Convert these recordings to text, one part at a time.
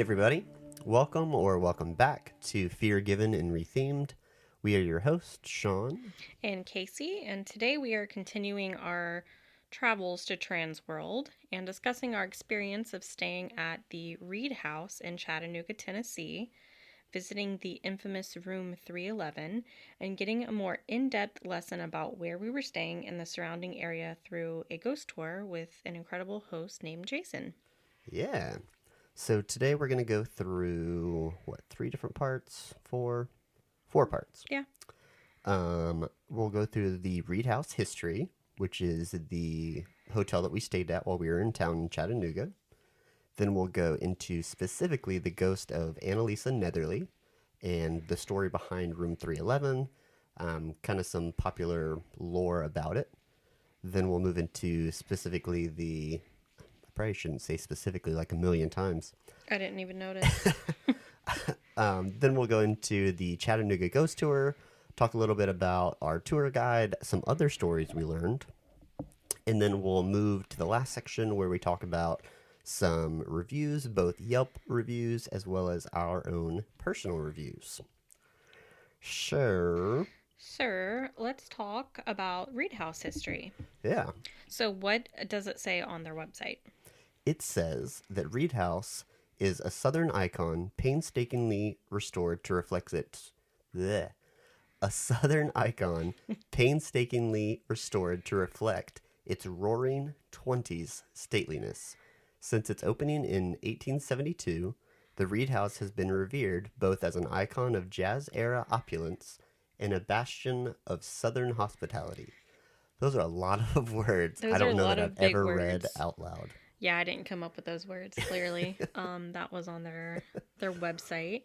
everybody. Welcome back to Fear Given and Rethemed. We are your hosts, Sean. And Casey, and today we are continuing our travels to TransWorld and discussing our experience of staying at the Reed House in Chattanooga, Tennessee, visiting the infamous room 311, and getting a more in-depth lesson about where we were staying in the surrounding area through a ghost tour with an incredible host named Jason. Yeah. So today we're going to go through, three different parts? Four parts. Yeah. We'll go through the Reed House history, which is the hotel that we stayed at while we were in town in Chattanooga. Then we'll go into specifically the ghost of Annalisa Netherly and the story behind room 311, kind of some popular lore about it. Then we'll move into specifically I probably shouldn't say specifically like a million times. I didn't even notice. Then we'll go into the Chattanooga Ghost Tour, talk a little bit about our tour guide, some other stories we learned, and then we'll move to the last section where we talk about some reviews, both Yelp reviews as well as our own personal reviews. Sure. Sir, let's talk about Reed House history. Yeah. So what does it say on their website? It says that Reed House is a southern icon painstakingly restored to reflect its... Bleh. A southern icon painstakingly restored to reflect its roaring 20s stateliness. Since its opening in 1872, the Reed House has been revered both as an icon of jazz-era opulence and a bastion of southern hospitality. Those are a lot of words. I don't know that I've ever read out loud. Yeah, I didn't come up with those words, clearly. That was on their website.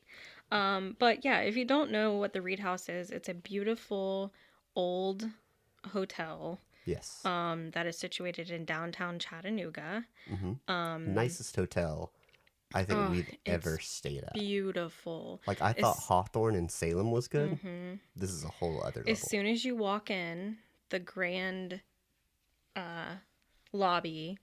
But yeah, if you don't know what the Reed House is, it's a beautiful old hotel. Yes. That is situated in downtown Chattanooga. Mm-hmm. Nicest hotel I think we've ever stayed at. Beautiful. Like, I thought Hawthorne and Salem was good. Mm-hmm. This is a whole other level. As soon as you walk in, the grand lobby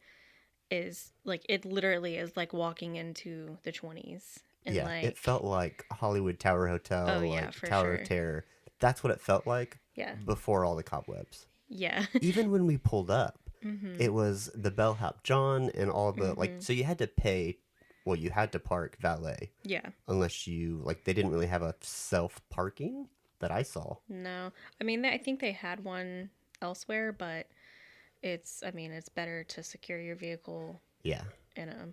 is like, it literally is like walking into the 20s. And yeah, like, it felt like Hollywood Tower Hotel, Tower of Terror. That's what it felt like before all the cobwebs. Yeah. Even when we pulled up, it was the bellhop John and all the, so you had to pay, you had to park valet. Yeah. Unless you, they didn't really have a self-parking that I saw. No. I mean, I think they had one elsewhere, but it's better to secure your vehicle. Yeah. In a,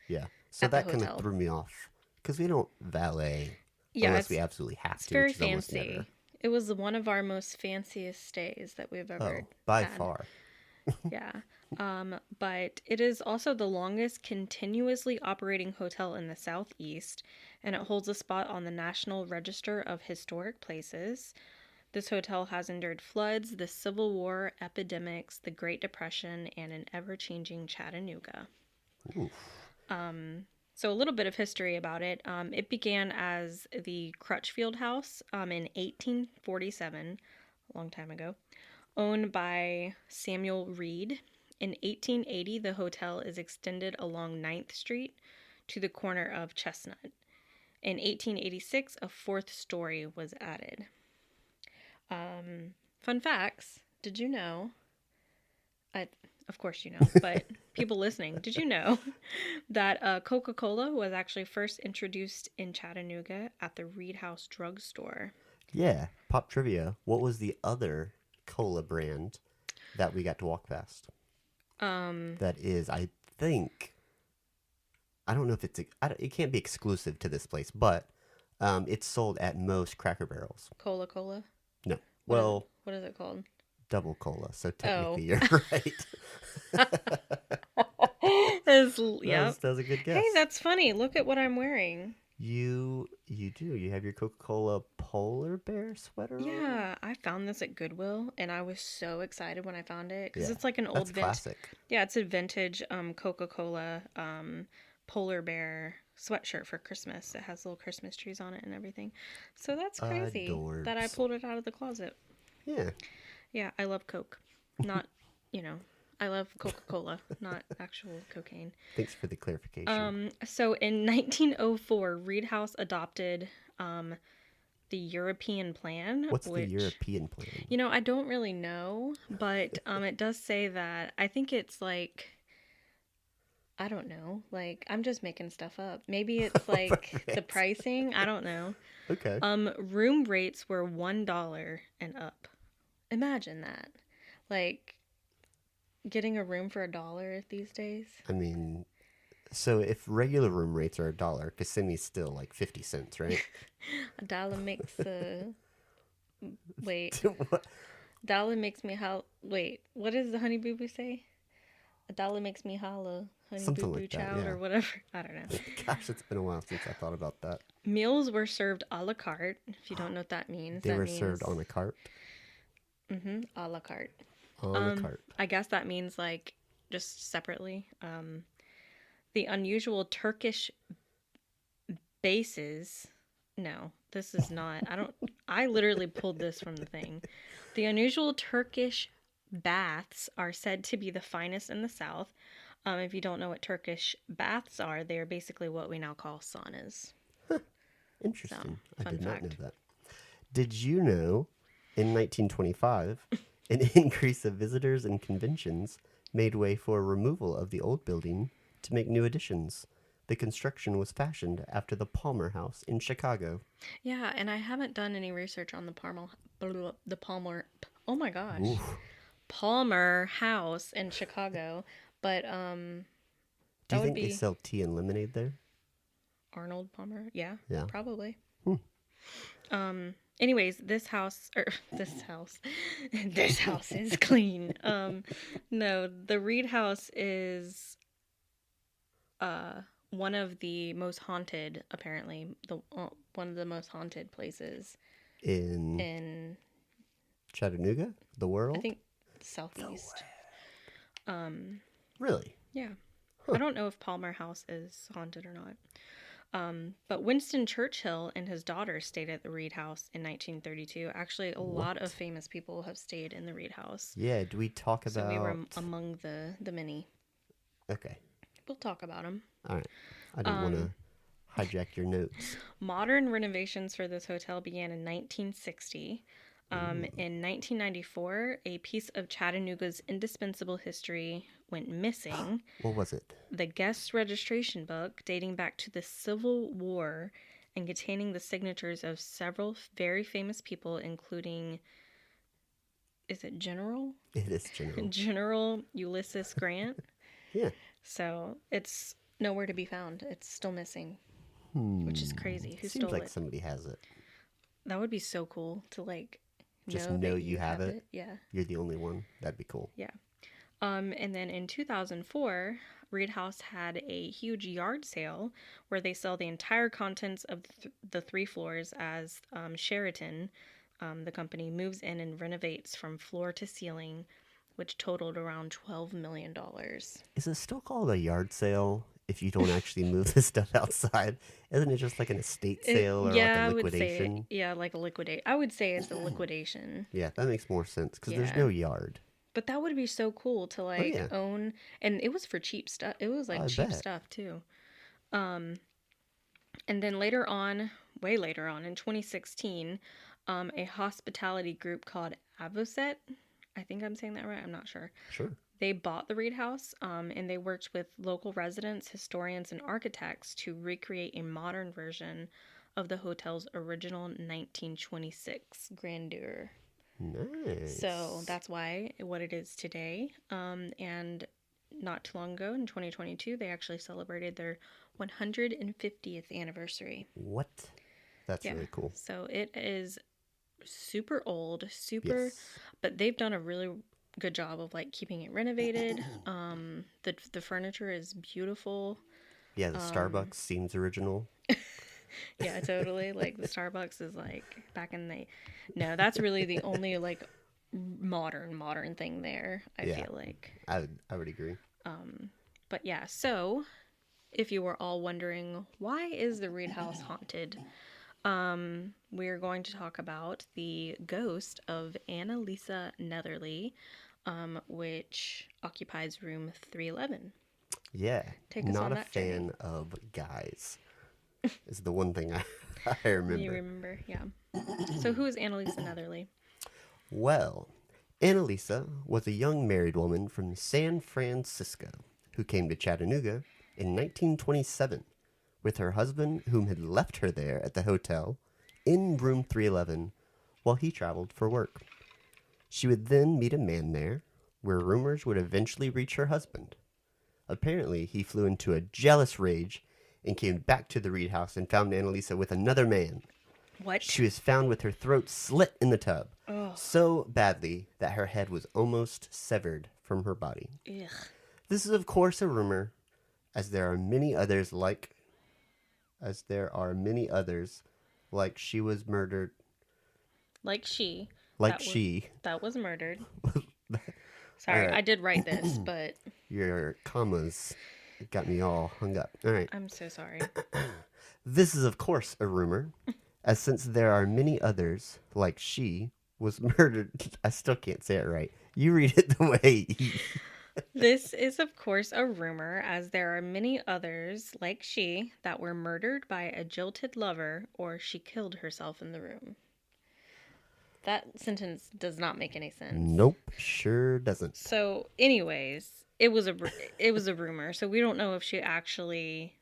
Yeah. So that kind of threw me off because we don't valet unless we absolutely have to. It's very fancy. It was one of our most fanciest stays that we've ever by had. far. Yeah. But it is also the longest continuously operating hotel in the Southeast, and it holds a spot on the National Register of Historic Places. This hotel has endured floods, the Civil War, epidemics, the Great Depression, and an ever-changing Chattanooga. Oof. So a little bit of history about it. It began as the Crutchfield House in 1847, a long time ago, owned by Samuel Reed. In 1880, the hotel is extended along 9th Street to the corner of Chestnut. In 1886, a fourth story was added. Fun facts. Did you know? Of course you know, but people listening, did you know that Coca-Cola was actually first introduced in Chattanooga at the Reed House drugstore? Yeah. Pop trivia. What was the other cola brand that we got to walk past? That is, I think, I don't know if it can't be exclusive to this place, but it's sold at most Cracker Barrels. Cola? No. What is it called? Double cola. So technically you're right. That was a good guess. Hey, that's funny. Look at what I'm wearing. You do. You have your Coca-Cola polar bear sweater on? Yeah, I found this at Goodwill, and I was so excited when I found it because it's like an old classic. Yeah, it's a vintage Coca-Cola polar bear sweatshirt for Christmas. It has little Christmas trees on it and everything. So that's crazy that I pulled it out of the closet. Yeah. Yeah, I love Coke. Not, I love Coca-Cola, not actual cocaine. Thanks for the clarification. So in 1904, Reed House adopted the European plan, What's the which, European plan? I don't really know, but it does say that I think it's like, I don't know, like I'm just making stuff up. Maybe it's like the Right. pricing. I don't know. Okay. Room rates were $1 and up. Imagine that. Like getting a room for $1 these days. I mean, so if regular room rates are $1, Kissimmee's still like 50 cents, right? $1 makes wait. What? Dollar makes me holla. Wait, what does the honey boo boo say? $1 makes me holla, honey boo Something boo like that, child, yeah. or whatever. I don't know. Gosh, it's been a while since I thought about that. Meals were served a la carte. If you don't know what that means, They that were means served on a cart. a la carte. On a cart. I guess that means like just separately. The unusual Turkish bases. No, this is not. I literally pulled this from the thing. The unusual Turkish baths are said to be the finest in the South. If you don't know what Turkish baths are, they are basically what we now call saunas. Interesting. I fun did not know fact. that. Did you know in 1925, an increase of visitors and conventions made way for removal of the old building to make new additions? The construction was fashioned after the Palmer House in Chicago. Yeah, and I haven't done any research on the Palmer. Oh my gosh, Ooh. Palmer House in Chicago, but Do that you would think they be sell tea and lemonade there? Arnold Palmer. Yeah, Yeah. probably. Hmm. Anyways, this house or this house, this house is clean. No, the Reed House is one of the most haunted, apparently the one of the most haunted places In in Chattanooga? The world? I think southeast. Really? Yeah, I don't know if Palmer House is haunted or not. But Winston Churchill and his daughter stayed at the Reed House in 1932. Actually, a lot of famous people have stayed in the Reed House. Yeah, do we talk about... So we were among the many. Okay. We'll talk about them. All right. I didn't want to hijack your notes. Modern renovations for this hotel began in 1960. In 1994, a piece of Chattanooga's indispensable history went missing. What was it? The guest registration book, dating back to the Civil War and containing the signatures of several very famous people, including, is it General? It is General. General Ulysses Grant. Yeah. So it's nowhere to be found. It's still missing, which is crazy. Who Seems stole like it? somebody has it. That would be so cool to like Just know know that you have it. Yeah. You're the only one. That'd be cool. Yeah. And then in 2004, Reed House had a huge yard sale where they sell the entire contents of the 3 floors as Sheraton, the company, moves in and renovates from floor to ceiling, which totaled around $12 million. Is it still called a yard sale if you don't actually move the stuff outside? Isn't it just like an estate sale or Yeah, like a I would say, liquidation? yeah, like a liquidate. I would say it's a liquidation. Yeah, that makes more sense because there's Yeah. no yard. But that would be so cool to like yeah. own, and it was for cheap stuff. It was like I cheap bet. stuff too. And then later on, way later on in 2016, a hospitality group called Avoset, I think I'm saying that right, I'm not sure. Sure. They bought the Reed House, and they worked with local residents, historians, and architects to recreate a modern version of the hotel's original 1926 grandeur. Nice. So that's why what it is today. And not too long ago, in 2022, they actually celebrated their 150th anniversary. What? That's Yeah. really cool. So it is super old, Yes. but they've done a really good job of like keeping it renovated. The furniture is beautiful. Yeah, the Starbucks seems original. Yeah, totally. Like the Starbucks is like back in the... No, that's really the only like modern thing there, I feel like. I would agree. But yeah, so if you were all wondering why is the Reed House haunted, we're going to talk about the ghost of Annalisa Netherly. which occupies room 311. Yeah. Take us Not on a that journey. fan of guys. Is the one thing I You remember. remember? Yeah. So who is Annalisa Netherly? Well, Annalisa was a young married woman from San Francisco who came to Chattanooga in 1927 with her husband, whom had left her there at the hotel in room 311 while he traveled for work. She would then meet a man there, where rumors would eventually reach her husband. Apparently, he flew into a jealous rage and came back to the Reed house and found Annalisa with another man. What? She was found with her throat slit in the tub, Oh. so badly that her head was almost severed from her body. Ugh. This is, of course, a rumor, as there are many others like she was murdered. That was murdered. All Sorry, right. I did write this, but Your commas got me all hung up. All right. I'm so sorry. This is, of course, a rumor, as since there are many others, like she was murdered. I still can't say it right. You read it the way. This is, of course, a rumor, as there are many others, like she, that were murdered by a jilted lover, or she killed herself in the room. That sentence does not make any sense. Nope, sure doesn't. So, anyways, it was a rumor. So we don't know if she actually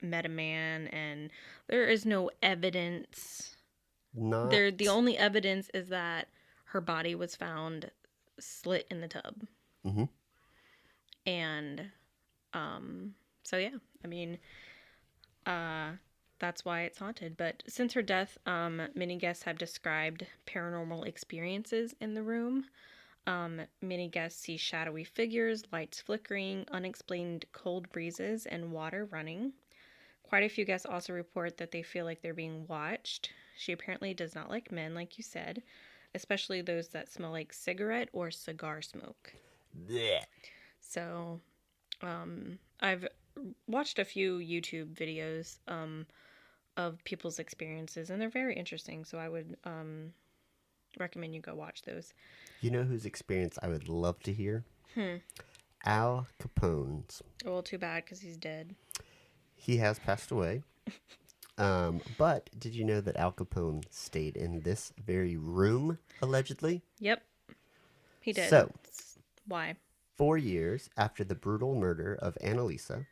met a man, and there is no evidence. The only evidence is that her body was found slit in the tub. Mm-hmm. And so yeah, I mean, that's why it's haunted. But since her death, many guests have described paranormal experiences in the room. Many guests see shadowy figures, lights flickering, unexplained cold breezes, and water running. Quite a few guests also report that they feel like they're being watched. She apparently does not like men, like you said, especially those that smell like cigarette or cigar smoke. Blech. So, I've watched a few YouTube videos of people's experiences, and they're very interesting. So I would recommend you go watch those. You know whose experience I would love to hear? Al Capone's. Well, too bad because he's dead. He has passed away. But did you know that Al Capone stayed in this very room, allegedly? Yep, he did. So, why? 4 years after the brutal murder of Annalisa,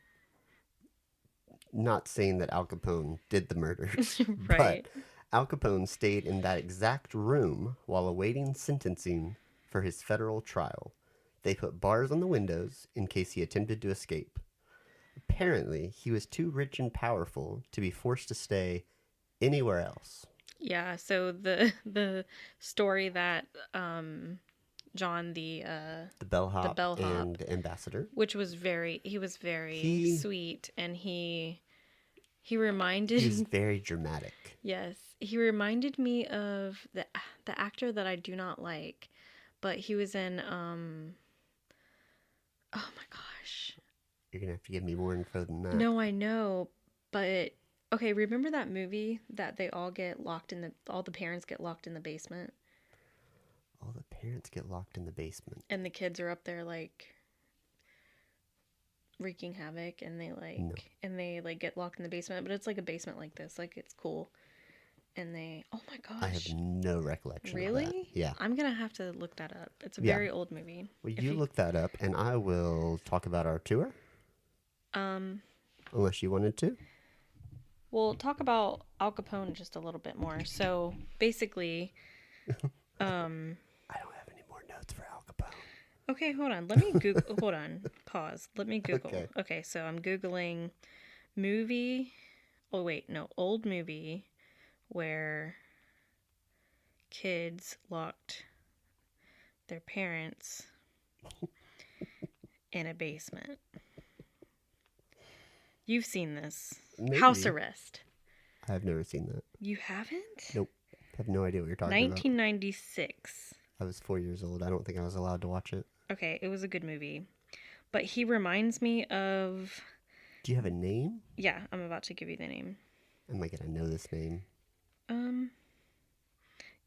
not saying that Al Capone did the murders, Right. but Al Capone stayed in that exact room while awaiting sentencing for his federal trial. They put bars on the windows in case he attempted to escape. Apparently, he was too rich and powerful to be forced to stay anywhere else. Yeah, so the story that John the bellhop and bellhop, ambassador, which was very sweet, and he reminded he was very dramatic. Yes, he reminded me of the actor that I do not like, but he was in oh my gosh. You're gonna have to give me more info than that. No, I know, but okay, remember that movie that they all get locked in all the parents get locked in the basement? All the parents get locked in the basement. And the kids are up there wreaking havoc, and they get locked in the basement, but it's like a basement like this, it's cool. And oh my gosh. I have no recollection really? of that. Yeah. I'm going to have to look that up. It's a very old movie. Well, you look that up, and I will talk about our tour. Unless you wanted to. We'll talk about Al Capone just a little bit more. So, basically, I don't have any more notes for Al Capone. Okay, hold on. Let me Google. Hold on. Pause. Let me Google. Okay, so I'm Googling movie. Oh, wait. No. Old movie where kids locked their parents in a basement. You've seen this. Maybe. House Arrest. I've never seen that. You haven't? Nope. I have no idea what you're talking 1996. about. I was 4 years old. I don't think I was allowed to watch it. Okay, it was a good movie. But he reminds me of... Do you have a name? Yeah, I'm about to give you the name. Am I going to know this name?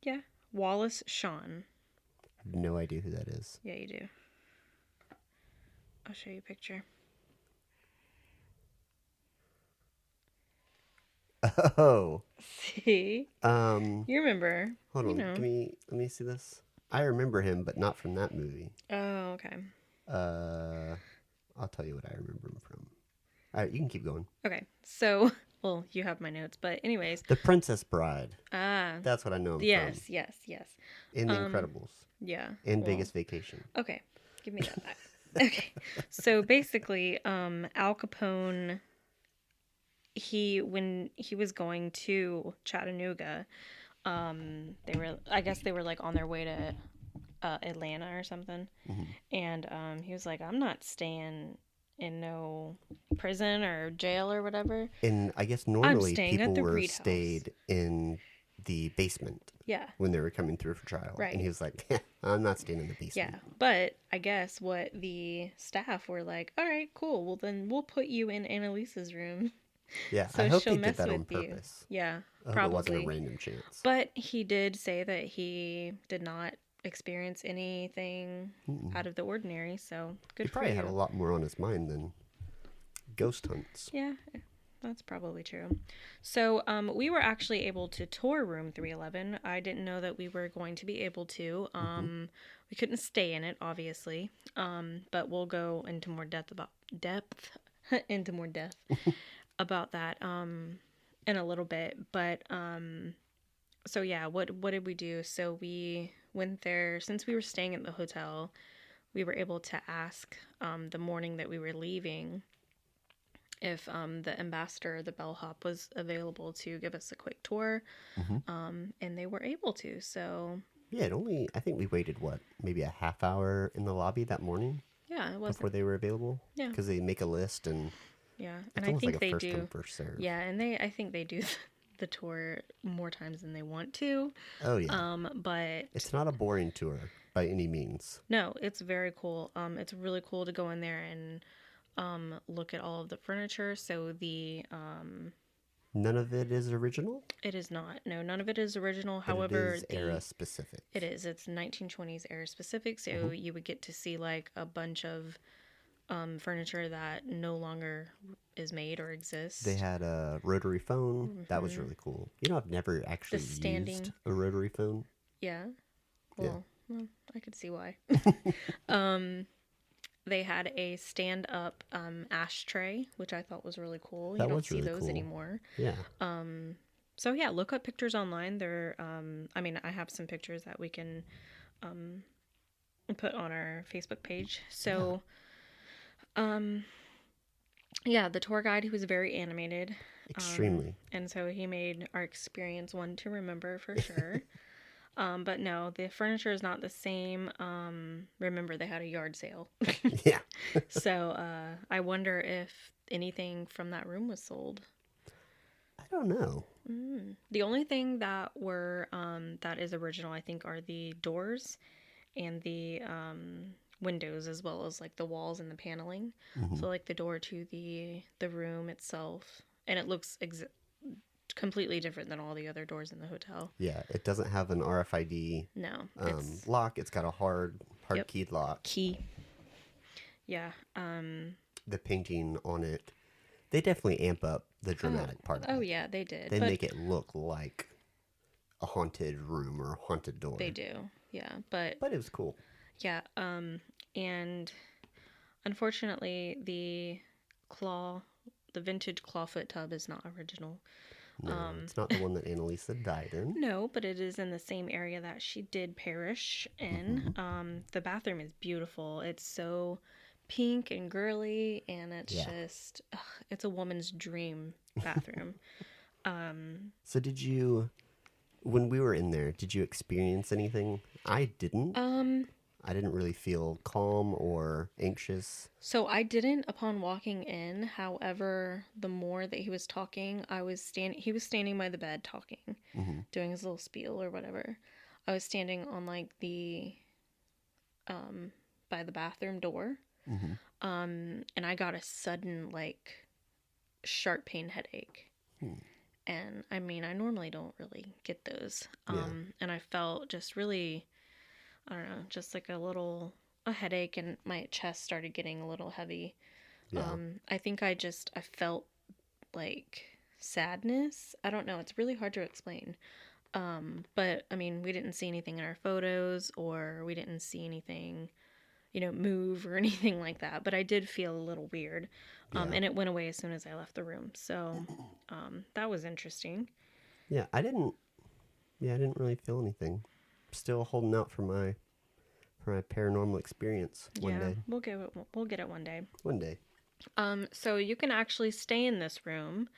Yeah. Wallace Shawn. No idea who that is. Yeah, you do. I'll show you a picture. Oh. See? You remember. Hold you on. know. Let me see this. I remember him, but not from that movie. Oh, okay. I'll tell you what I remember him from. All right, you can keep going. Okay. So, well, you have my notes, but anyways. The Princess Bride. Ah. That's what I know him from. Yes. In The Incredibles. Yeah. In Vegas Vacation. Okay. Give me that back. Okay. So basically, Al Capone, when he was going to Chattanooga, I guess they were like on their way to Atlanta or something. Mm-hmm. And he was like, I'm not staying in no prison or jail or whatever. And I guess normally people were stayed in the basement. Yeah. When they were coming through for trial. Right. And he was like, I'm not staying in the basement. Yeah. But I guess what the staff were like, all right, cool. Well, then we'll put you in Annalise's room. Yeah. So I hope she'll he did mess that on with you. purpose. Yeah. I probably. hope it wasn't a random chance. But he did say that he did not experience anything out of the ordinary. So good for you. He probably had a lot more on his mind than ghost hunts. Yeah. That's probably true. So we were actually able to tour room 311. I didn't know that we were going to be able to. We couldn't stay in it, obviously. But we'll go into more depth about about that in a little bit. But so yeah, what did we do? So we went there. Since we were staying at the hotel, we were able to ask the morning that we were leaving if the ambassador, the bellhop, was available to give us a quick tour, and they were able to. So yeah, I think we waited maybe a half hour in the lobby that morning. Yeah, it was before they were available. Yeah, because they make a list and and I think like they first do come, first serve. Yeah, and I think they do the tour more times than they want to. Oh yeah. But it's not a boring tour by any means. No, it's very cool. It's really cool to go in there and look at all of the furniture. So none of it is original? It is not. No, none of it is original. But however, it is era specific. It is. It's 1920s era specific. So you would get to see like a bunch of furniture that no longer is made or exists. They had a rotary phone. That was really cool. You know, I've never actually used a rotary phone. Yeah. Well, I could see why. They had a stand-up ashtray, which I thought was really cool. You don't see those anymore. Yeah. So yeah, look up pictures online. They're I mean, I have some pictures that we can put on our Facebook page. So yeah, the tour guide, he was very animated. Extremely. And so he made our experience one to remember for sure. But no, the furniture is not the same. Remember, they had a yard sale. Yeah. So I wonder if anything from that room was sold. I don't know. The only thing that that is original, I think, are the doors and the windows, as well as like the walls and the paneling. So like the door to the room itself, and it looks completely different than all the other doors in the hotel. Yeah, it doesn't have an RFID lock. It's got a hard keyed lock. Yeah. The painting on it, they definitely amp up the dramatic part of it. Oh yeah, they did. They make it look like a haunted room or a haunted door. They do. Yeah, but it was cool. Yeah, and unfortunately the vintage clawfoot tub is not original. No, it's not the one that Annalisa died in. No, but it is in the same area that she did perish in. The bathroom is beautiful. It's so pink and girly, and it's just, it's a woman's dream bathroom. So when we were in there, did you experience anything? I didn't. I didn't really feel calm or anxious. So I didn't upon walking in. However, the more that he was talking, he was standing by the bed talking, doing his little spiel or whatever. I was standing on like the, by the bathroom door. And I got a sudden like sharp pain headache. And I mean, I normally don't really get those. And I felt just really I don't know, just like a headache, and my chest started getting a little heavy. Yeah. I think I felt like sadness. I don't know. It's really hard to explain. But I mean, we didn't see anything in our photos, or we didn't see anything, move or anything like that. But I did feel a little weird. Yeah. And it went away as soon as I left the room. So, that was interesting. Yeah. I didn't really feel anything. Still holding out for my paranormal experience one Yeah, day. we'll get it one day. One day. So you can actually stay in this room.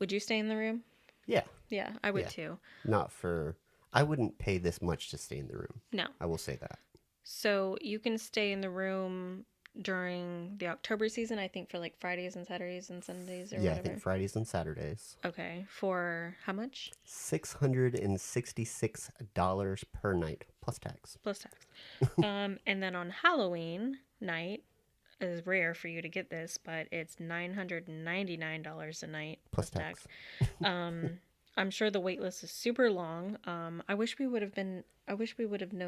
Would you stay in the room? Yeah. Yeah, I would Yeah. too. I wouldn't pay this much to stay in the room. No. I will say that. So you can stay in the room during the October season, I think, for like Fridays and Saturdays and Sundays or Yeah, whatever. I think Fridays and Saturdays. Okay. For how much? $666 per night plus tax. Plus tax. And then on Halloween night, is rare for you to get this, but it's $999 a night Plus tax. I'm sure the wait list is super long. I wish we would have known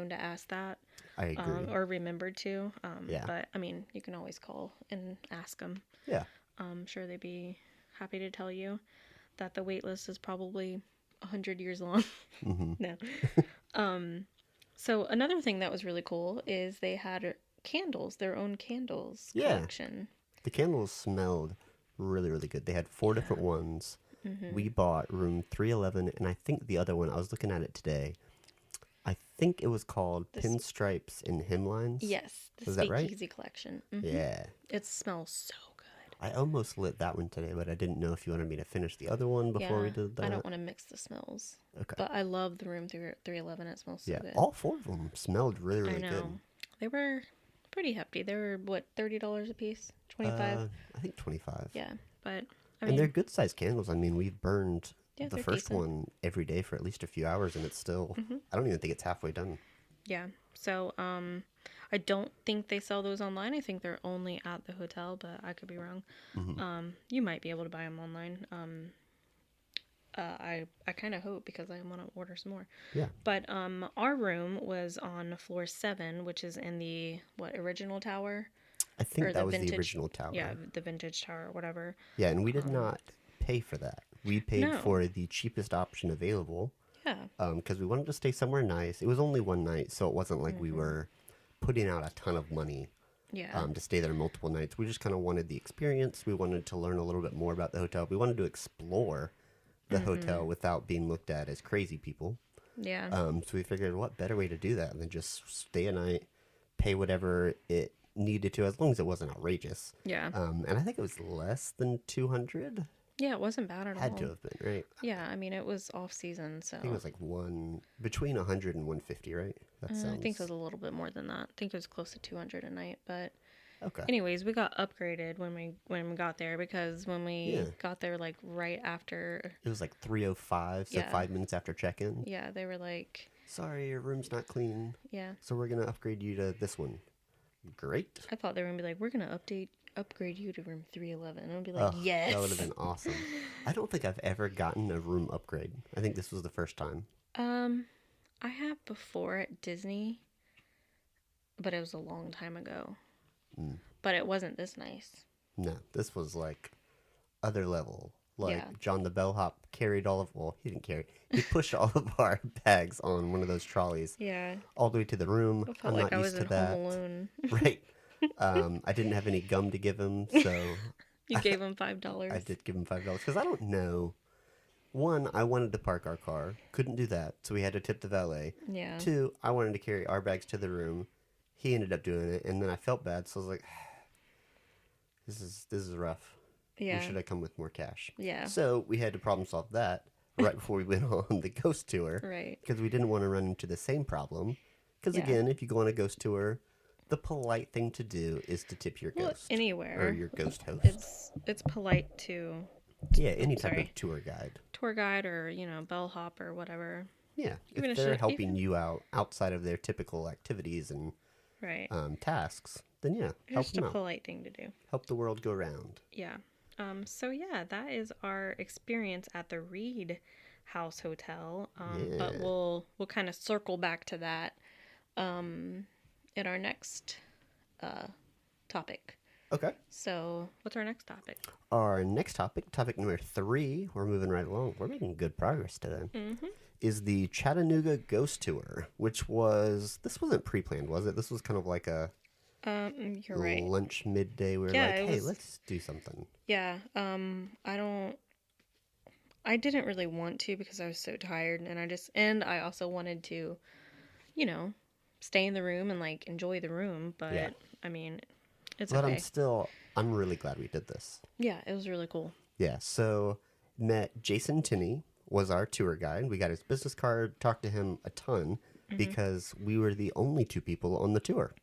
to ask that. I agree. Or remembered to. Yeah. But I mean, you can always call and ask them. Yeah. I'm sure they'd be happy to tell you that the wait list is probably 100 years long. Mm-hmm. No. So another thing that was really cool is they had candles, their own candles collection. The candles smelled really, really good. They had 4 different ones. Mm-hmm. We bought room 311, and I think the other one, I was looking at it today, I think it was called Pinstripes and Hemlines. Yes, the Was that right? Speakeasy collection. Mm-hmm. Yeah. It smells so good. I almost lit that one today, but I didn't know if you wanted me to finish the other one before we did that. I don't want to mix the smells. Okay. But I love the room 311. It smells so good. All 4 of them smelled really, really I know. good. They were pretty hefty. They were, what, $30 a piece? 25 I think 25. Yeah, but I And mean, they're good sized candles. I mean, we've burned the they're first decent. one every day for at least a few hours, and it's still, I don't even think it's halfway done. Yeah. So, I don't think they sell those online. I think they're only at the hotel, but I could be wrong. Mm-hmm. You might be able to buy them online. I kind of hope, because I want to order some more. Yeah. But our room was on floor 7, which is in the original tower. I think Or that the was the vintage- original tower. Yeah, the vintage tower or whatever. Yeah, and we did not pay for that. We paid No. for the cheapest option available Yeah. because we wanted to stay somewhere nice. It was only one night, so it wasn't like we were putting out a ton of money Yeah. to stay there multiple nights. We just kind of wanted the experience. We wanted to learn a little bit more about the hotel. We wanted to explore the hotel without being looked at as crazy people. Yeah. So we figured, what better way to do that than just stay a night, pay whatever it needed to, as long as it wasn't outrageous. Yeah. And I think it was less than 200. Yeah, it wasn't bad at all. Had to have been, right? Yeah, I mean, it was off season, so I think it was like between 100 and 150, right? That I think it was a little bit more than that. I think it was close to 200 a night. But okay. anyways, we got upgraded when we got there, because when we got there, like right after, It was like 3:05, so 5 minutes after check-in. yeah, they were like, Sorry, your room's not clean, yeah. so we're gonna upgrade you to this one. Great. I thought they were gonna be like, we're gonna upgrade you to room 311. And I'd be like, Ugh, yes. That would have been awesome. I don't think I've ever gotten a room upgrade. I think this was the first time. I have before at Disney, but it was a long time ago. But it wasn't this nice. No, this was like other level. Like Yeah. John the bellhop carried he didn't carry. He pushed all of our bags on one of those trolleys Yeah. all the way to the room. I felt I'm like not I used was to in that. Home Alone. Right. I didn't have any gum to give him, so You gave him $5. I did give him $5 because I don't know. One, I wanted to park our car, couldn't do that, so we had to tip the valet. Yeah. 2, I wanted to carry our bags to the room. He ended up doing it, and then I felt bad, so I was like, "This is rough. Yeah. We should have come with more cash." Yeah. So we had to problem solve that right before we went on the ghost tour, Right. because we didn't want to run into the same problem. Because Yeah. again, if you go on a ghost tour, the polite thing to do is to tip your Well, ghost anywhere. or your ghost host. It's polite to Yeah, any type sorry. of tour guide. tour guide or, bellhop or whatever. Yeah, Even if if they're she- helping you out outside of their typical activities and Right. tasks, then yeah, It's help just them a out. polite thing to do. Help the world go round. Yeah. So yeah, that is our experience at the Reed House Hotel. But Yeah. we'll kind of circle back to that in our next uh, topic. Okay. So, what's our next topic? Our next topic, topic number 3, we're moving right along. We're making good progress today. Mm-hmm. Is the Chattanooga Ghost Tour, which this wasn't pre-planned, was it? This was kind of like a You're right. lunch midday. We were Yeah, like, it hey, was. let's do something. Yeah. I didn't really want to because I was so tired, and I also wanted to, you know, stay in the room and like enjoy the room. Yeah. But I mean, it's But okay. I'm really glad we did this. Yeah, it was really cool. Yeah, so met Jason Tinney was our tour guide. We got his business card, talked to him a ton because we were the only 2 people on the tour.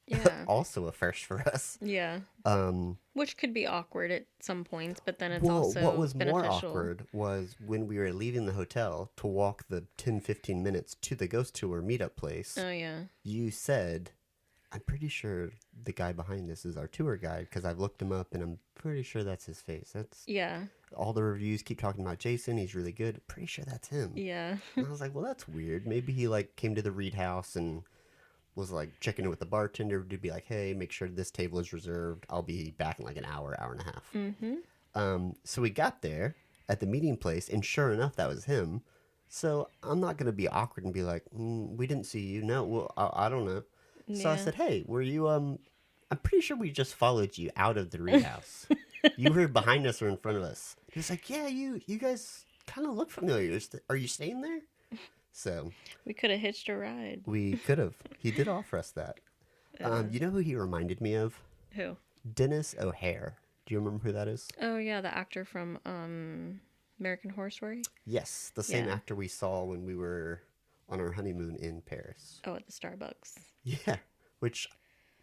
Yeah. Also a first for us. Yeah. Which could be awkward at some points, but then it's Well, also what was more beneficial. awkward was when we were leaving the hotel to walk the 10-15 minutes to the ghost tour meetup place. Oh yeah. You said, I'm pretty sure the guy behind this is our tour guide because I've looked him up and I'm pretty sure that's his face. That's Yeah. all the reviews keep talking about Jason. He's really good. Pretty sure that's him. Yeah. And I was like, well, that's weird. Maybe he like came to the Reed house and was like checking in with the bartender to be like, hey, make sure this table is reserved. I'll be back in like an hour, hour and a half. Mm-hmm. So we got there at the meeting place, and sure enough, that was him. So I'm not going to be awkward and be like, we didn't see you. No, well, I don't know. So I Yeah. said, hey, were you, I'm pretty sure we just followed you out of the Reed house. You were behind us or in front of us. He was like, yeah, you guys kind of look familiar. Are you staying there? So We could have hitched a ride. we could have. He did offer us that. You know who he reminded me of? Who? Dennis O'Hare. Do you remember who that is? Oh yeah, the actor from American Horror Story. Yes, the same Yeah. actor we saw when we were on our honeymoon in Paris. Oh, at the Starbucks. Yeah, which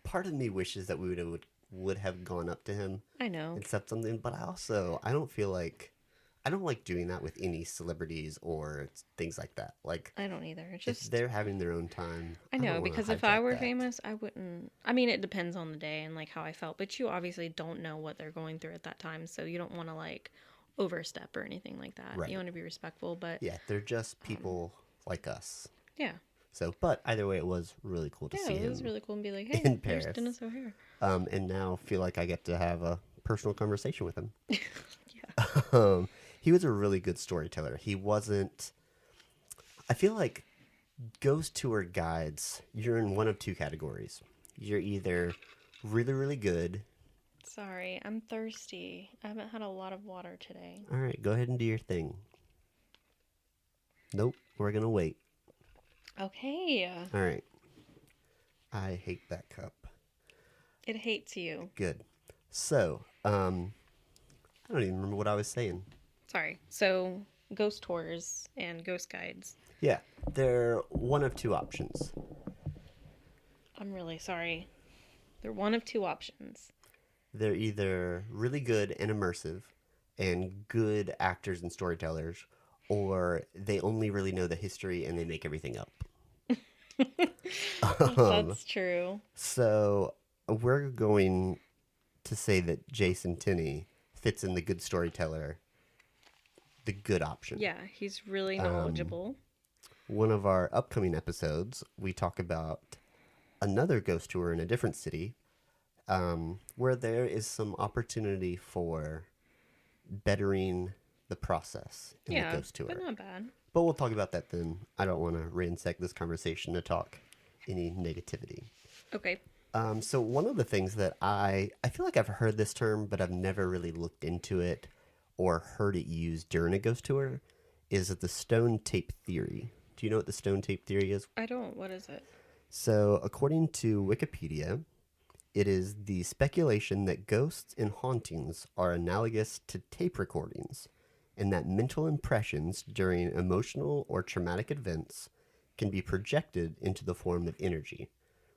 part of me wishes that we would have gone up to him I know. and said something, but I don't feel like I don't like doing that with any celebrities or things like that. Like I don't either. It's if just they're having their own time. I don't know wanna because if I hijack were that. famous, I wouldn't. I mean, it depends on the day and like how I felt, but you obviously don't know what they're going through at that time, so you don't want to like overstep or anything like that. Right. You want to be respectful, but Yeah, they're just people like us. yeah. So, but either way, it was really cool to see Yeah, it him was really cool and be like, hey, in there's Paris. Dennis O'Hare. And now feel like I get to have a personal conversation with him. Yeah. He was a really good storyteller. He wasn't. I feel like ghost tour guides, you're in one of 2 categories. You're either really, really good. Sorry, I'm thirsty. I haven't had a lot of water today. All right, go ahead and do your thing. Nope, we're going to wait. Okay. All right. I hate that cup. It hates you. Good. So, I don't even remember what I was saying. Sorry. So, ghost tours and ghost guides. Yeah, they're one of 2 options. I'm really sorry. They're one of 2 options. They're either really good and immersive and good actors and storytellers, or they only really know the history and they make everything up. That's true. So we're going to say that Jason Tinney fits in the good storyteller, the good option. Yeah, he's really knowledgeable. One of our upcoming episodes, we talk about another ghost tour in a different city, where there is some opportunity for bettering the process in the ghost tour. But not bad. But we'll talk about that then. I don't want to ransack this conversation to talk any negativity. Okay. So one of the things that I feel like I've heard this term, but I've never really looked into it or heard it used during a ghost tour, is the stone tape theory. Do you know what the stone tape theory is? I don't. What is it? So according to Wikipedia, it is the speculation that ghosts and hauntings are analogous to tape recordings, and that mental impressions during emotional or traumatic events can be projected into the form of energy,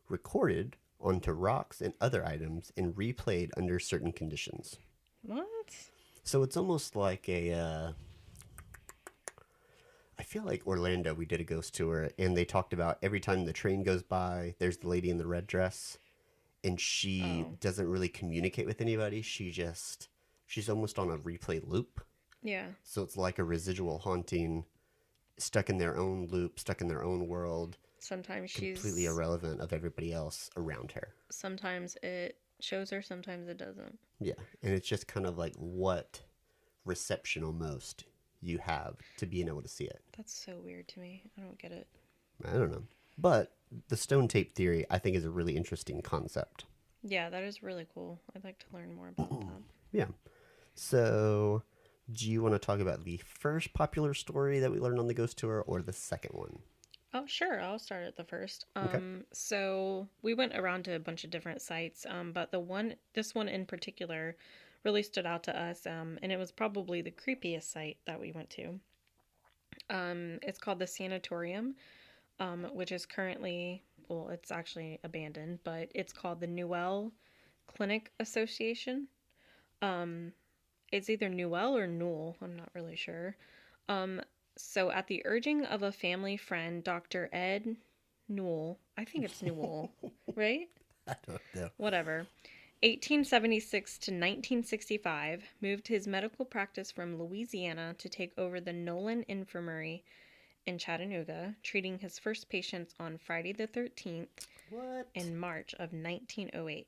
recorded onto rocks and other items, and replayed under certain conditions. What? So it's almost like I feel like Orlando, we did a ghost tour, and they talked about every time the train goes by, there's the lady in the red dress, and she doesn't really communicate with anybody. She's almost on a replay loop. Yeah. So it's like a residual haunting stuck in their own loop, stuck in their own world, Sometimes completely she's irrelevant of everybody else around her. sometimes it shows her, sometimes it doesn't. Yeah. And it's just kind of like what reception almost you have to being able to see it. That's so weird to me. I don't get it. I don't know. But the stone tape theory, I think, is a really interesting concept. Yeah, that is really cool. I'd like to learn more about that. Yeah. So, do you want to talk about the first popular story that we learned on the ghost tour or the second one? Oh, sure. I'll start at the first. Okay. So we went around to a bunch of different sites, but this one in particular, really stood out to us, and it was probably the creepiest site that we went to. It's called the Sanatorium, which is currently, well, it's actually abandoned, but it's called the Newell Clinic Association. Um, it's either Newell or Newell, I'm not really sure. Um, so at the urging of a family friend, Dr. Ed Newell, I think it's Newell, right? I don't know. Whatever. 1876 to 1965, moved his medical practice from Louisiana to take over the Nolan Infirmary in Chattanooga, treating his first patients on Friday the 13th What? in March of 1908.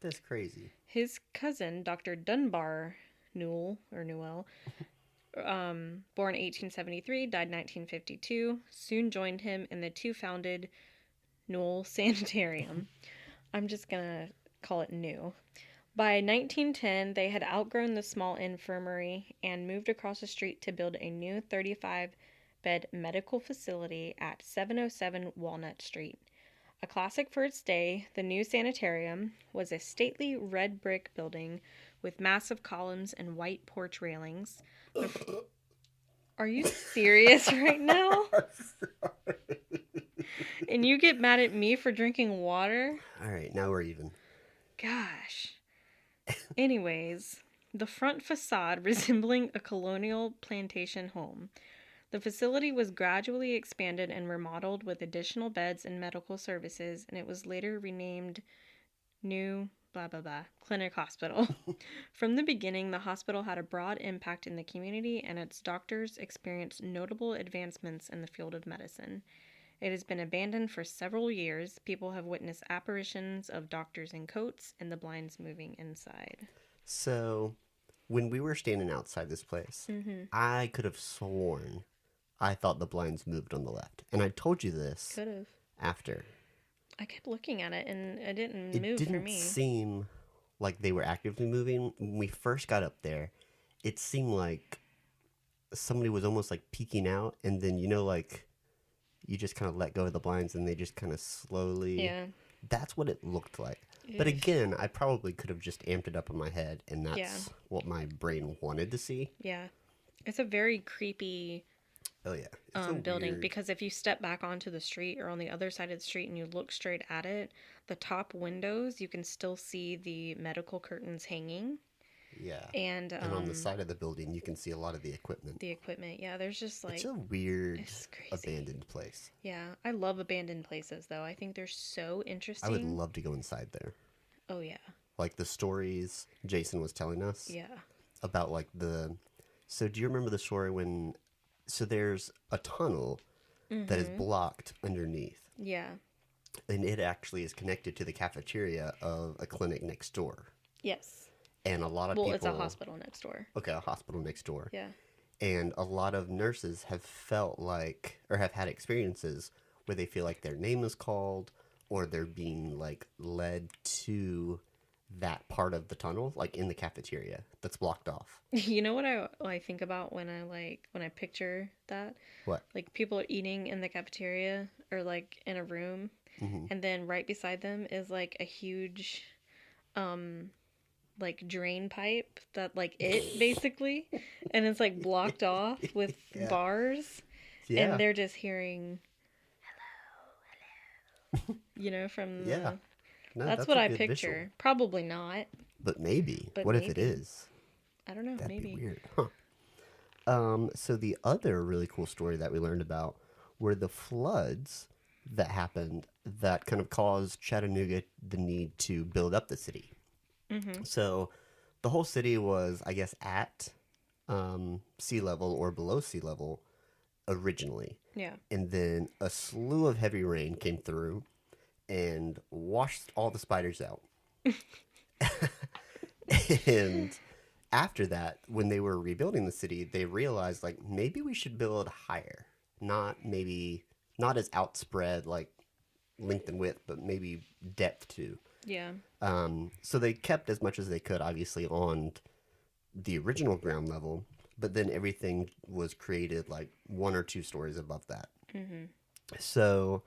That's crazy. His cousin, Dr. Dunbar Newell, born 1873, died 1952, soon joined him, and the two founded Newell Sanitarium. I'm just gonna call it New. By 1910, they had outgrown the small infirmary and moved across the street to build a new 35-bed medical facility at 707 Walnut Street. A classic for its day, the new sanitarium was a stately red brick building with massive columns and white porch railings. Are you serious right now? And you get mad at me for drinking water? All right, now we're even. Gosh. Anyways, the front facade resembling a colonial plantation home. The facility was gradually expanded and remodeled with additional beds and medical services, and it was later renamed New blah blah blah Clinic Hospital. From the beginning, the hospital had a broad impact in the community, and its doctors experienced notable advancements in the field of medicine. It has been abandoned for several years. People have witnessed apparitions of doctors in coats and the blinds moving inside. So, when we were standing outside this place, I could have sworn I thought the blinds moved on the left. And I told you this Could have. after. I kept looking at it and it didn't It move for didn't me. seem like they were actively moving. When we first got up there, it seemed like somebody was almost like peeking out, and then, like, you just kind of let go of the blinds and they just kind of slowly. Yeah. That's what it looked like. But again, I probably could have just amped it up in my head, and that's what my brain wanted to see. Yeah. It's a very creepy Oh, yeah. It's a building weird... because if you step back onto the street or on the other side of the street and you look straight at it, the top windows, you can still see the medical curtains hanging. Yeah. And on the side of the building, you can see a lot of the equipment. Yeah, there's just like... It's a weird It's crazy. abandoned place. Yeah, I love abandoned places, though. I think they're so interesting. I would love to go inside there. Oh, yeah. Like the stories Jason was telling us. Yeah. About like the... So do you remember the story when... So there's a tunnel that is blocked underneath. Yeah. And it actually is connected to the cafeteria of a clinic next door. Yes. And a lot of people... Well, it's a hospital next door. Okay, a hospital next door. Yeah. And a lot of nurses have felt like, or have had experiences where they feel like their name is called, or they're being like led to that part of the tunnel, like in the cafeteria that's blocked off. You know what I think about when I picture that? What? Like people are eating in the cafeteria or like in a room, and then right beside them is like a huge like drain pipe that like it basically, and it's like blocked off with bars, and they're just hearing hello from the... No, that's what I a good picture. visual. Probably not. But maybe. But what if maybe. it is? I don't know. That'd maybe. be weird. So the other really cool story that we learned about were the floods that happened that kind of caused Chattanooga the need to build up the city. So the whole city was, I guess, at sea level or below sea level originally. Yeah. And then a slew of heavy rain came through and washed all the spiders out. And after that, when they were rebuilding the city, they realized like maybe we should build higher, not as outspread like length and width, but maybe depth too. Yeah. So they kept as much as they could, obviously, on the original ground level, but then everything was created like 1 or 2 stories above that. Mm-hmm. So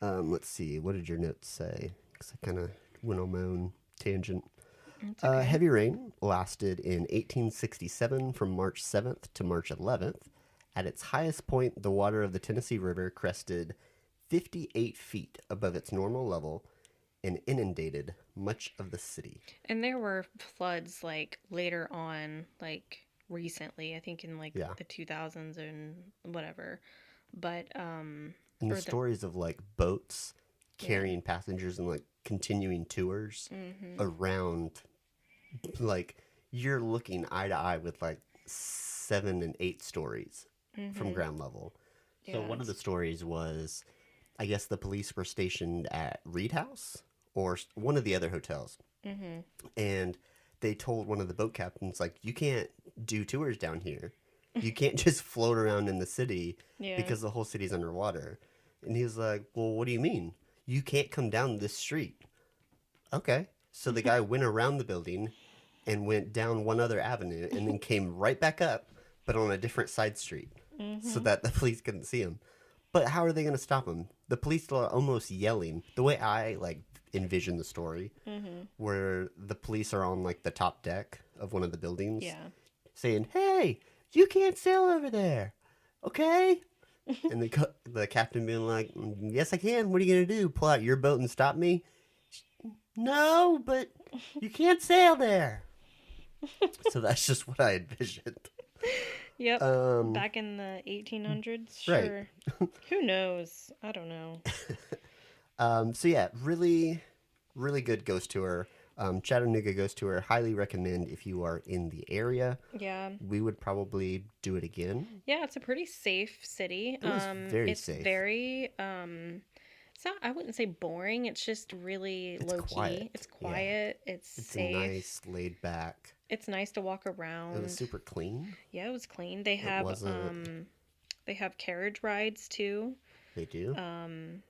let's see, what did your notes say? Because I kind of went on my own tangent. It's okay. Heavy rain lasted in 1867 from March 7th to March 11th. At its highest point, the water of the Tennessee River crested 58 feet above its normal level and inundated much of the city. And there were floods like later on, like recently, I think in like the 2000s and whatever. But and the stories of like boats carrying passengers and like continuing tours around, like you're looking eye to eye with like 7 and 8 stories from ground level. So one of the stories was, I guess the police were stationed at Reed House or one of the other hotels. And they told one of the boat captains, like, you can't do tours down here. You can't just float around in the city because the whole city's underwater. And he was like, well, what do you mean? You can't come down this street. Okay. So the guy went around the building and went down one other avenue and then came right back up, but on a different side street so that the police couldn't see him. But how are they going to stop him? The police are almost yelling. The way I like envision the story, where the police are on like the top deck of one of the buildings, saying, "Hey, you can't sail over there, okay?" And the captain being like, "Yes, I can. What are you going to do? Pull out your boat and stop me?" "No, but you can't sail there." So that's just what I envisioned. Yep. Back in the 1800s, sure. Right. Who knows? I don't know. So yeah, really, really good ghost tour. Chattanooga Ghost Tour, highly recommend if you are in the area. Yeah. We would probably do it again. Yeah, it's a pretty safe city. It was very safe. It's very, it's not, I wouldn't say boring. It's just really low key. It's quiet. Yeah. It's safe. Nice, laid back. It's nice to walk around. It was super clean. Yeah, it was clean. They have carriage rides too. They do.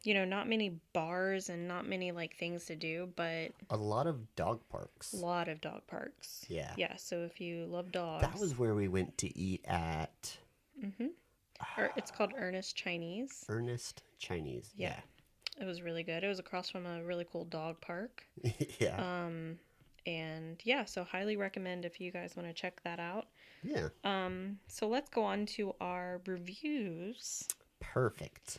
You know, not many bars and not many like things to do, but a lot of dog parks. A lot of dog parks. Yeah. Yeah, so if you love dogs. That was where we went to eat at. It's called Ernest Chinese. Ernest Chinese. Yeah. It was really good. It was across from a really cool dog park. Yeah. And yeah, so highly recommend if you guys want to check that out. Yeah. So let's go on to our reviews. Perfect.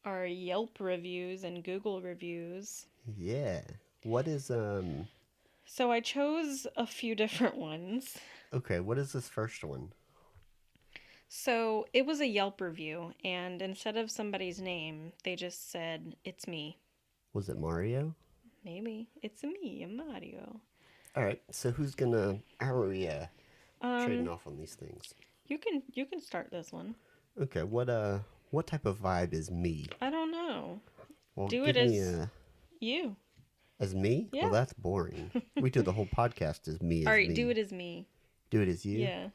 Our Yelp reviews and Google reviews. Yeah. What is So I chose a few different ones. Okay, what is this first one? So it was a Yelp review, and instead of somebody's name, they just said, "It's me." Was it Mario? Maybe. It's me, Mario. All right. So who's gonna? How are we trading off on these things? You can start this one. Okay. What type of vibe is me? I don't know. Well, do it as you. As me? Yeah. Well, that's boring. We do the whole podcast as me. All right. Me. Do it as me. Do it as you. Yeah.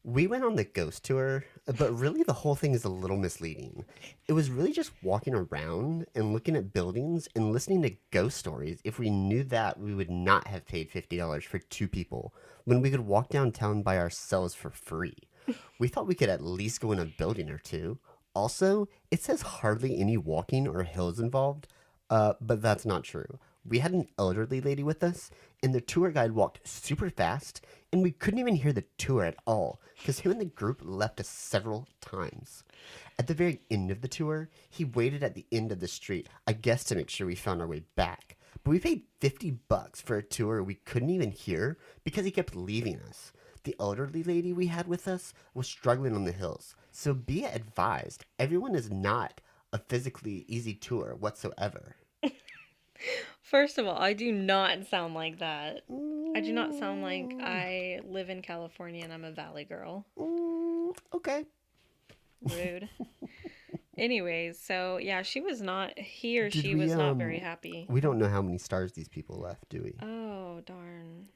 We went on the ghost tour, but really the whole thing is a little misleading. It was really just walking around and looking at buildings and listening to ghost stories. If we knew that, we would not have paid $50 for 2 people when we could walk downtown by ourselves for free. We thought we could at least go in a building or 2. Also, it says hardly any walking or hills involved, but that's not true. We had an elderly lady with us, and the tour guide walked super fast, and we couldn't even hear the tour at all, because him and the group left us several times. At the very end of the tour, he waited at the end of the street, I guess to make sure we found our way back. But we paid $50 for a tour we couldn't even hear, because he kept leaving us. The elderly lady we had with us was struggling on the hills, so be advised, everyone is not a physically easy tour whatsoever. First of all, I do not sound like that. I do not sound like I live in California and I'm a valley girl. Okay. Rude. Anyways, so yeah, he or Did she we was not very happy. we don't know how many stars these people left, do we? Oh, darn.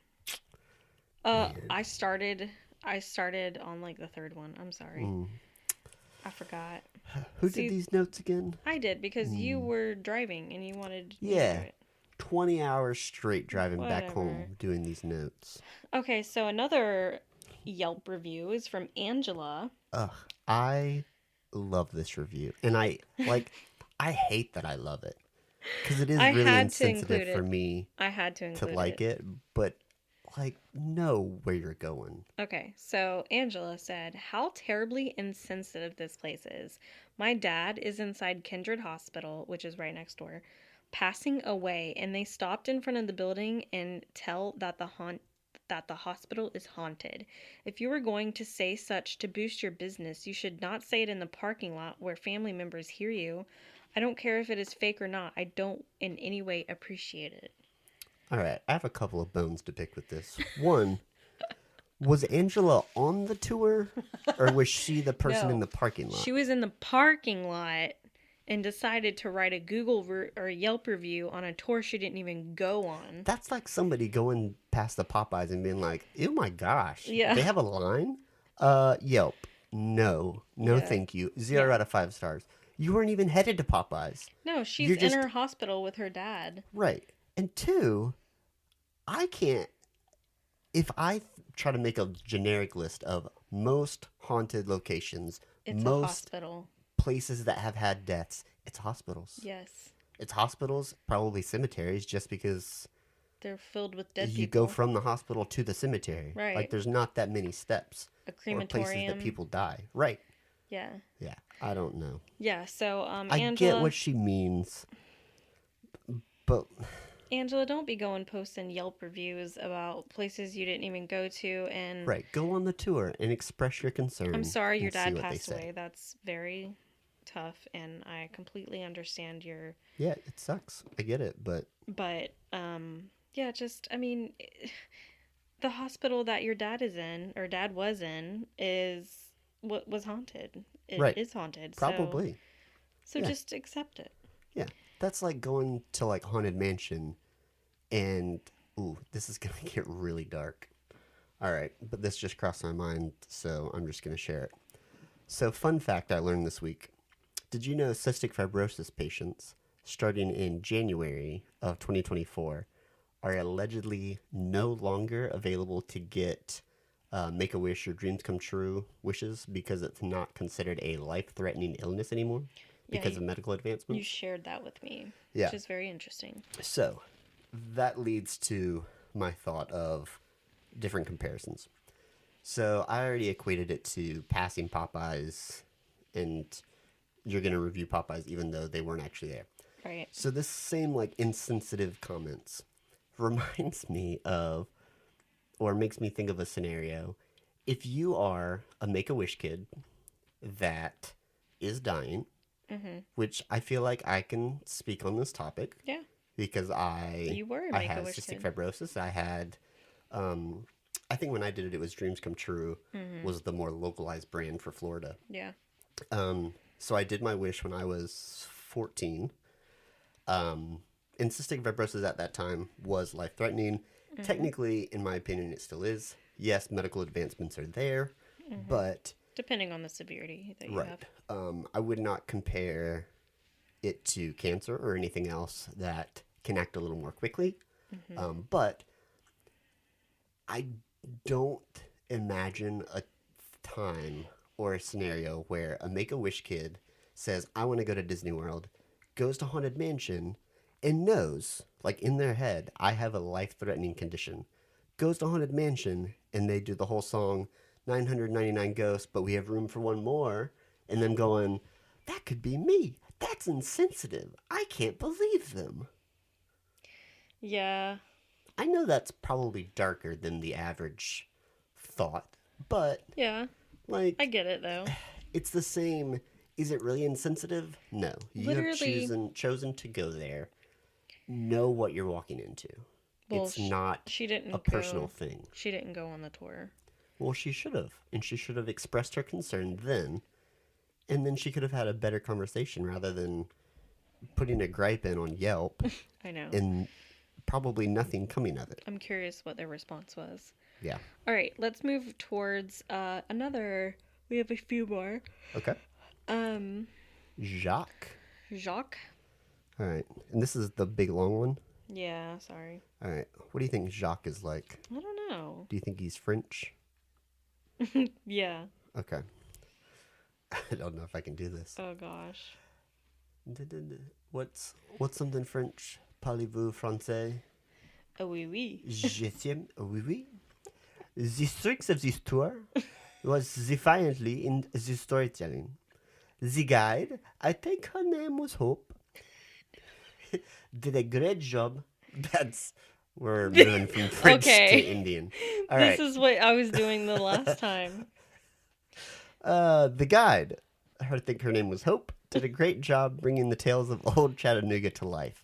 Weird. I started on like the third one. I'm sorry. I forgot. Who See, did these notes again? I did because you were driving and you wanted me to do Yeah. it. 20 hours straight driving back Whatever. home doing these notes. Okay, so another Yelp review is from Angela. Ugh, I love this review. And I hate that I love it. Because it is I really had to insensitive include for it. me I had to to include like it, but like know where you're going. Okay, so Angela said, "How terribly insensitive this place is. My dad is inside Kindred Hospital, which is right next door, passing away, and they stopped in front of the building and tell that the hospital is haunted. If you were going to say such to boost your business, you should not say it in the parking lot where family members hear you. I don't care if it is fake or not. I don't in any way appreciate it." All right, I have a couple of bones to pick with this. One, was Angela on the tour, or was she the person No, in the parking lot? She was in the parking lot and decided to write a or Yelp review on a tour she didn't even go on. That's like somebody going past the Popeyes and being like, "Oh my gosh, Yeah. they have a line." Yelp, no, Yeah. thank you. 0 out of 5 stars. You weren't even headed to Popeyes, No, she's You're in just- her hospital with her dad. right? And two, I can't. If I try to make a generic list of most haunted locations, It's a most hospital. places that have had deaths, it's hospitals. Yes. It's hospitals, probably cemeteries, just because They're filled with dead you people. go from the hospital to the cemetery. Right. Like there's not that many steps A or places crematorium. that people die. Right. Yeah. Yeah. I don't know. Yeah, so I Angela, get what she means, but Angela, don't be going posting Yelp reviews about places you didn't even go to and right, go on the tour and express your concern. I'm sorry your and see dad what they passed say. away. That's very tough and I completely understand your Yeah, it sucks. I get it, but But yeah, just I mean, the hospital that your dad is in or dad was in is what was haunted. It Right. is haunted. probably. So Yeah. just accept it. Yeah. That's like going to like Haunted Mansion and ooh, this is gonna get really dark. All right, but this just crossed my mind, so I'm just gonna share it. So, fun fact I learned this week. Did you know cystic fibrosis patients, starting in January of 2024, are allegedly no longer available to get Make-A-Wish or Dreams Come True wishes because it's not considered a life-threatening illness anymore Yeah, because of medical You advancements? shared that with me, Yeah. which is very interesting. So, that leads to my thought of different comparisons. So, I already equated it to passing Popeyes, and you're going to review Popeyes even though they weren't actually there. Right. So, this same, like, insensitive comments reminds me of, or makes me think of a scenario. If you are a Make-A-Wish kid that is dying, which I feel like I can speak on this topic. Yeah. Because You were a I had Make-A-Wish cystic kid. fibrosis. I had, I think when I did it, it was Dreams Come True was the more localized brand for Florida. Yeah. So I did my wish when I was 14. And cystic fibrosis at that time was life-threatening. Technically, in my opinion, it still is. Yes, medical advancements are there, but Depending on the severity that you right. have. I would not compare it to cancer or anything else that can act a little more quickly. But I don't imagine a time or a scenario where a Make-A-Wish kid says, I want to go to Disney World, goes to Haunted Mansion, and knows, like in their head, I have a life-threatening condition. Goes to Haunted Mansion, and they do the whole song, 999 ghosts, but we have room for one more. And them going, that could be me. That's insensitive. I can't believe them. Yeah. I know that's probably darker than the average thought, but Yeah. like I get it though. it's the same. Is it really insensitive? No. You Literally- have chosen to go there. know what you're walking into. Well, It's not she didn't a personal thing. She didn't go on the tour. Well, she should have. And she should have expressed her concern then. And then she could have had a better conversation rather than putting a gripe in on Yelp. I know. And probably nothing coming of it. I'm curious what their response was. Yeah. All right, let's move towards another. We have a few more. Okay. Jacques. Jacques? All right. And this is the big long one? Yeah, sorry. All right. What do you think Jacques is like? I don't know. Do you think he's French? Yeah. Okay. I don't know if I can do this. Oh, gosh. What's something French? Parlez-vous français? Oh, oui, oui. Je t'aime. Oui, oui. The strength of this tour was defiantly in the storytelling. The guide, I think her name was Hope, did a great job. We're moving from French to Indian. All right. This is what I was doing the last time. The guide, I think her name was Hope, did a great job bringing the tales of old Chattanooga to life.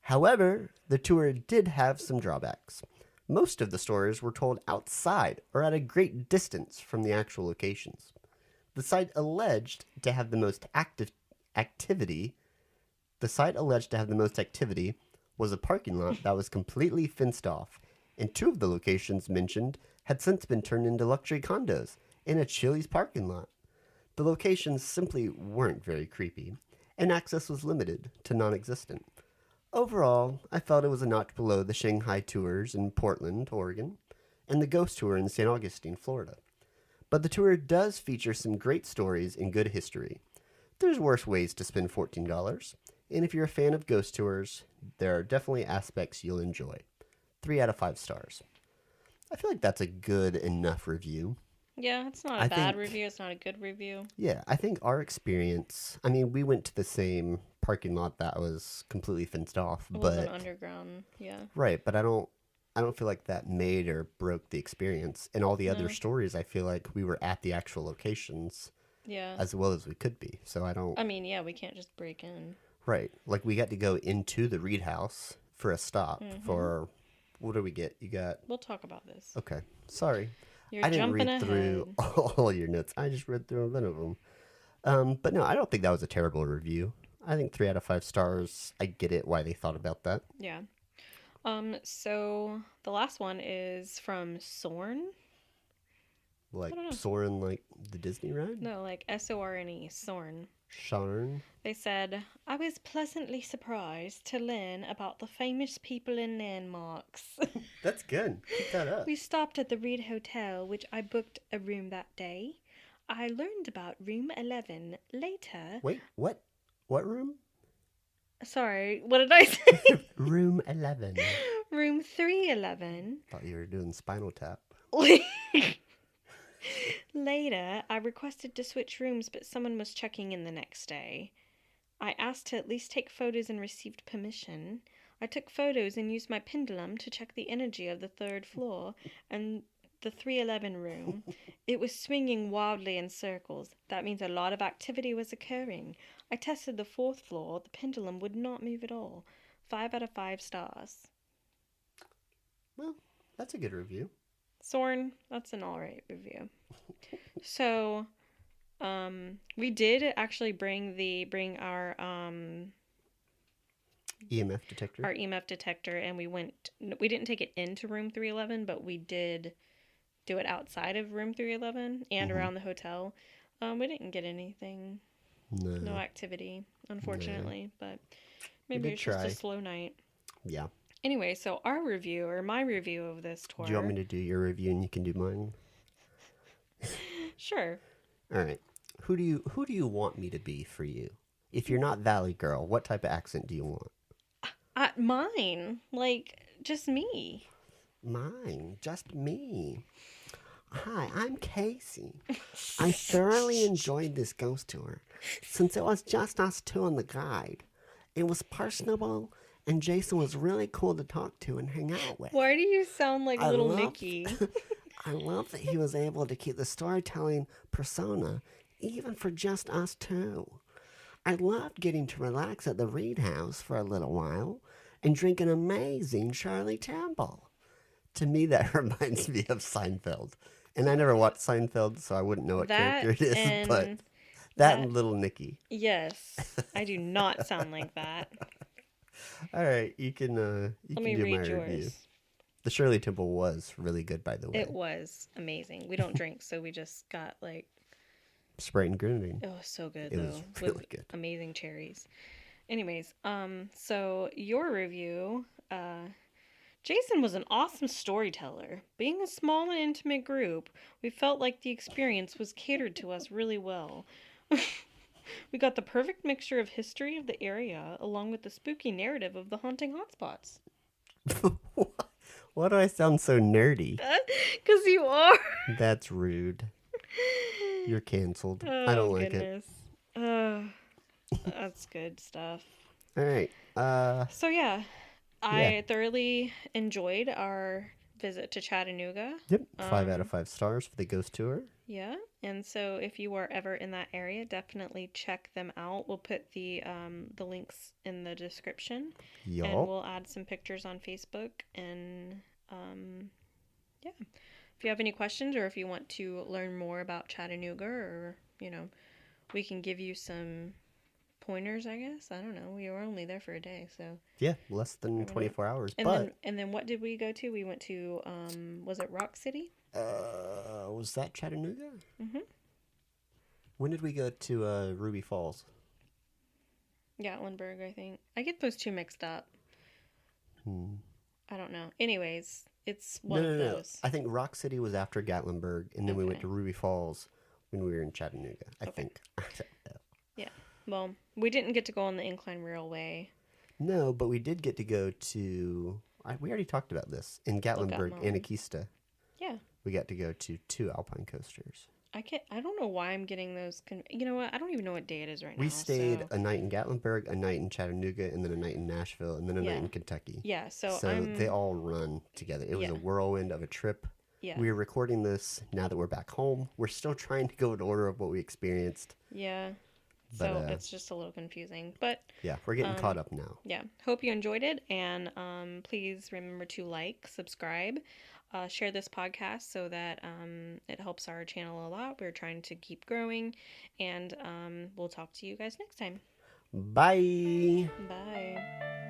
However, the tour did have some drawbacks. Most of the stories were told outside or at a great distance from the actual locations. The site alleged to have the most activity was a parking lot that was completely fenced off, and 2 of the locations mentioned had since been turned into luxury condos in a Chili's parking lot. The locations simply weren't very creepy, and access was limited to non-existent. Overall, I felt it was a notch below the Shanghai tours in Portland, Oregon, and the Ghost Tour in St. Augustine, Florida. But the tour does feature some great stories and good history. There's worse ways to spend $14, and if you're a fan of ghost tours, there are definitely aspects you'll enjoy. 3 out of 5 stars. I feel like that's a good enough review. Yeah, it's not a bad review. It's not a good review. Yeah, I think our experience, I mean, we went to the same parking lot that was completely fenced off. It wasn't underground, yeah. Right, but I don't feel like that made or broke the experience. And all the other stories, I feel like we were at the actual locations. Yeah. As well as we could be. So I mean, yeah, we can't just break in. Right. Like, we got to go into the Reed House for a stop for, what do we get? We'll talk about this. Okay. Sorry. I didn't read through all your notes. I just read through a bit of them. But no, I don't think that was a terrible review. I think 3 out of 5 stars. I get it why they thought about that. Yeah. So the last one is from Sorn. Like Soren, like the Disney ride? No, like Sorne, Sorn. Sharn. They said, I was pleasantly surprised to learn about the famous people and landmarks. That's good. Keep that up. We stopped at the Reed Hotel, which I booked a room that day. I learned about room 11 later. Wait, what? What room? Sorry, what did I say? Room 11. Room 311. Thought you were doing Spinal Tap. Later, I requested to switch rooms, but someone was checking in the next day. I asked to at least take photos and received permission. I took photos and used my pendulum to check the energy of the 3rd floor and the 311 room. It was swinging wildly in circles. That means a lot of activity was occurring. I tested the 4th floor. The pendulum would not move at all. 5 out of 5 stars. Well, that's a good review. Sorn, that's an alright review. So, we did actually bring our EMF detector. Our EMF detector, and we didn't take it into room 311, but we did do it outside of room 311 and around the hotel. We didn't get anything. No activity, unfortunately, but maybe it's just a slow night. Yeah. Anyway, so my review of this tour. Do you want me to do your review and you can do mine? Sure. All right. Who do you want me to be for you? If you're not Valley Girl, what type of accent do you want? Mine. Like, just me. Mine. Just me. Hi, I'm Casey. I thoroughly enjoyed this ghost tour since it was just us 2 on the guide. It was personable, and Jason was really cool to talk to and hang out with. Why do you sound like little Mickey? I love that he was able to keep the storytelling persona even for just us 2. I loved getting to relax at the Reed House for a little while. and drink an amazing Charlie Temple. To me, that reminds me of Seinfeld. And I never watched Seinfeld, so I wouldn't know what That character it is, but and that that, and Little Nicky. yes, I do not sound like that. All right, you can Let me do my read review. yours. The Shirley Temple was really good, by the way. It was amazing. We don't drink, so we just got like, Sprite and grenadine. it was so good It though, was really with good. amazing cherries. Anyways, so your review, Jason was an awesome storyteller. Being a small and intimate group, we felt like the experience was catered to us really well. We got the perfect mixture of history of the area along with the spooky narrative of the haunting hotspots. Why do I sound so nerdy? Because you are. That's rude. You're canceled. Oh, I don't like goodness. That's good stuff. it. All right. So yeah, I thoroughly enjoyed our visit to Chattanooga. Yep. 5 out of 5 stars for the Ghost Tour. Yeah, and so if you are ever in that area, definitely check them out. We'll put the links in the description, and Yup. we'll add some pictures on Facebook. And yeah, if you have any questions or if you want to learn more about Chattanooga, or we can give you some pointers. I guess I don't know. We were only there for a day, so Yeah, less than 24 hours. and then what did we go to? We went to was it Rock City? Was that Chattanooga? Mm-hmm. When did we go to Ruby Falls? Gatlinburg, I think. I get those two mixed up. I don't know. Anyways, it's one of those. I think Rock City was after Gatlinburg, and then we went to Ruby Falls when we were in Chattanooga. I think. Yeah. Well, we didn't get to go on the Incline Railway. No, but we did get to go to. We already talked about this in Gatlinburg, Anarchista. Yeah. We got to go to 2 alpine coasters. I don't know why I'm getting those. You know what? I don't even know what day it is right now. We stayed a night in Gatlinburg, a night in Chattanooga, and then a night in Nashville, and then a night in Kentucky. Yeah, so they all run together. It was a whirlwind of a trip. Yeah. We are recording this now that we're back home. We're still trying to go in order of what we experienced. Yeah. But, so it's just a little confusing. But yeah, we're getting caught up now. Yeah. Hope you enjoyed it. And please remember to like, subscribe, share this podcast so that it helps our channel a lot. We're trying to keep growing. And we'll talk to you guys next time. Bye. Bye.